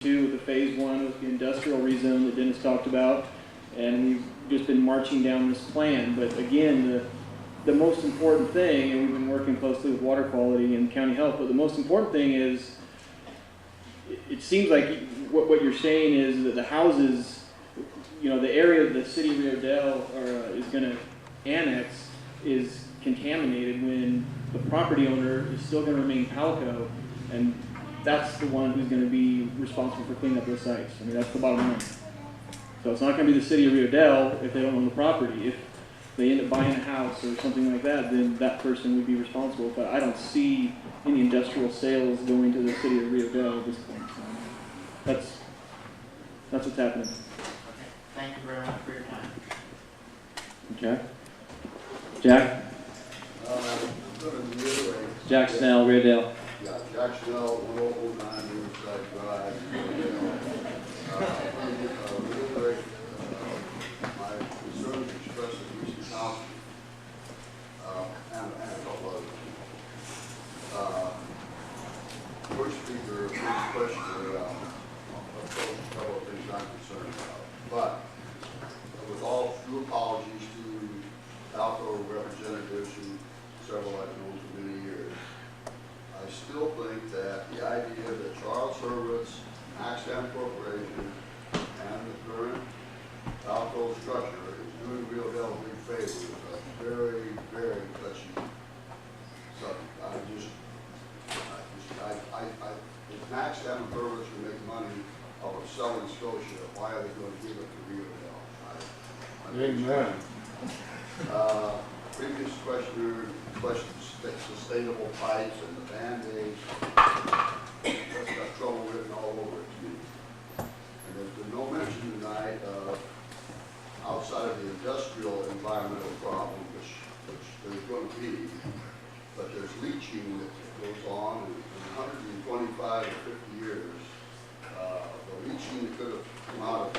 2 with the phase 1 with the industrial rezone that Dennis talked about, and we've just been marching down this plan. But again, the most important thing, and we've been working closely with water quality and county health, but the most important thing is, it seems like what you're saying is that the houses, you know, the area that the city of Rio Dell is going to annex is contaminated when the property owner is still going to remain Palco, and that's the one who's going to be responsible for cleaning up those sites. I mean, that's the bottom line. So it's not going to be the city of Rio Dell if they don't own the property. If they end up buying a house or something like that, then that person would be responsible. But I don't see any industrial sales going to the city of Rio Dell at this point. So that's what's happening. Okay. Thank you very much for your time. Okay. Jack? Jack Snell, Rio Dell. Yeah, Jack Snell, 1009 Riverside Drive, Rio Dell. Reiterate my concerns expressed at recent council and a couple others. First speaker, first question, a couple of things I'm concerned about. But with all due apologies to Alco representatives who several I've known for many years, I still think that the idea that Charles Hurwitz, Maxxam Corporation, and the current Alco structure is doing Rio Dell a big favor is a very, very touchy subject. If Maxxam and Hurwitz can make money off of selling Scotia, why are they going to give it to Rio Dell? Amen. Previous questioner questioned sustainable pipes and the Band-Aids. That's got trouble written all over it to me. And there's been no mention tonight of outside of the industrial environmental problem, which there's going to be, but there's leaching that goes on in 125 or 50 years. The leaching that could have come out of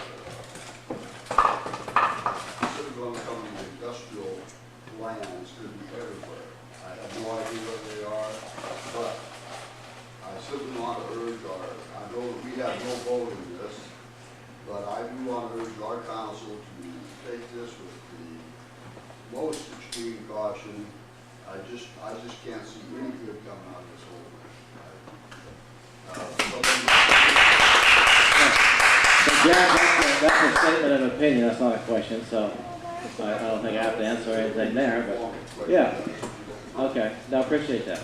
going to come from the industrial lands could be everywhere. I have no idea what they are, but I simply want to urge I know that we have no vote in this, but I do want to urge our council to take this with the most extreme caution. I just can't see any good coming out of this whole thing. Jack, that's a statement of opinion, that's not a question, so I don't think I have to answer anything there, but yeah. Okay, no, I appreciate that.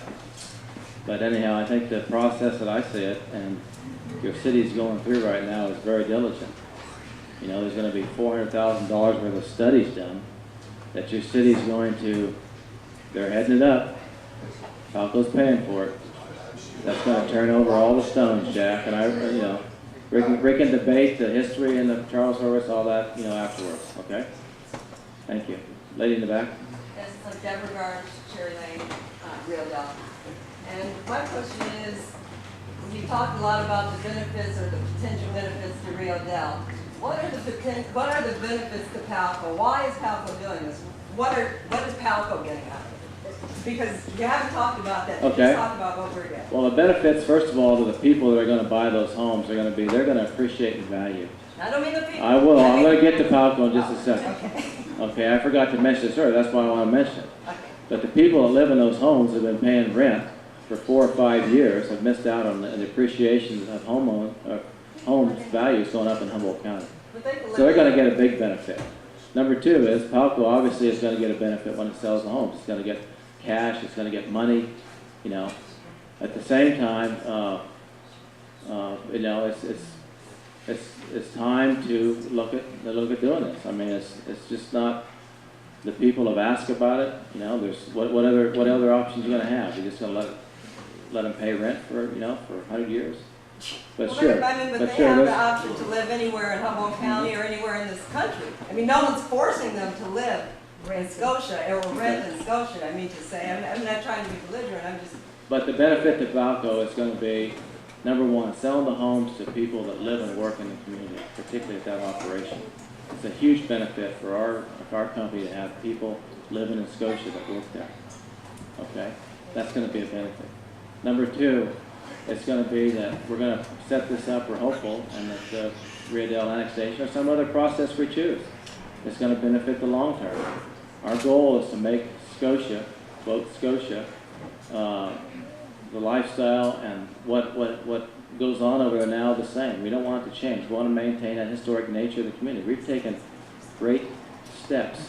But anyhow, I think the process that I see it and your city's going through right now is very diligent. You know, there's going to be $400,000 worth of studies done that your city's going to, they're heading it up. Falco's paying for it. That's going to turn over all the stones, Jack, and Rick can debate the history and the Charles Hurwitz, all that, afterwards, okay? Thank you. Lady in the back. Yes, I'm Deborah Garge, Cherry Lane, Rio Dell. And my question is, you talked a lot about the benefits or the potential benefits to Rio Dell. What are the benefits to Palco? Why is Palco doing this? What is Palco getting out of it? Because you haven't talked about that. You just talked about over again. Well, the benefits, first of all, to the people that are going to buy those homes are going to be, they're going to appreciate the value. I don't mean the people. I will. I'm going to get to Palco in just a second. Okay. Okay, I forgot to mention this earlier. That's why I want to mention it. Okay. But the people that live in those homes have been paying rent for 4 or 5 years, have missed out on the appreciation of homes values going up in Humboldt County. So they're going to get a big benefit. Number 2 is Palco obviously is going to get a benefit when it sells the homes. It's going to get cash. It's going to get money. At the same time, it's time to look at doing this. I mean, it's just not. The people have asked about it. There's what other options you're going to have? You're just going to let them pay rent for for 100 years. But well, sure, they have the option to live anywhere in Humboldt County or anywhere in this country. I mean, no one's forcing them to live in Scotia or rent in Scotia. I mean to say, I'm not trying to be belligerent. I'm just. But the benefit to Palco is going to be, number 1, selling the homes to people that live and work in the community, particularly at that operation. It's a huge benefit for our company to have people living in Scotia that work there. Okay, that's going to be a benefit. Number 2, it's gonna be that we're gonna set this up, we're hopeful, and that the Rio Dell annexation or some other process we choose, it's gonna benefit the long term. Our goal is to make Scotia, both Scotia, the lifestyle and what goes on over there now the same. We don't want it to change. We want to maintain that historic nature of the community. We've taken great steps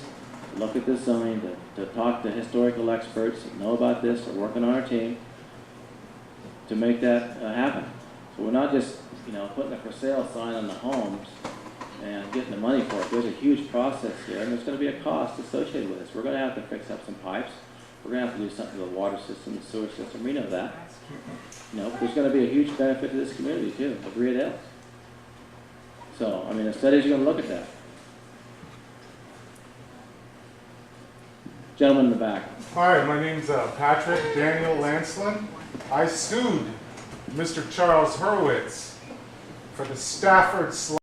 to look at this zoning, to talk to historical experts that know about this, that are working on our team, to make that happen. So we're not just, putting a for sale sign on the homes and getting the money for it. There's a huge process here, and there's going to be a cost associated with this. We're going to have to fix up some pipes. We're going to have to do something to the water system, the sewer system. We know that. There's going to be a huge benefit to this community too, of Rio Dell. So, the studies are going to look at that. Gentleman in the back. Hi, my name's Patrick Daniel Lancelin. I sued Mr. Charles Hurwitz for the Stafford slide.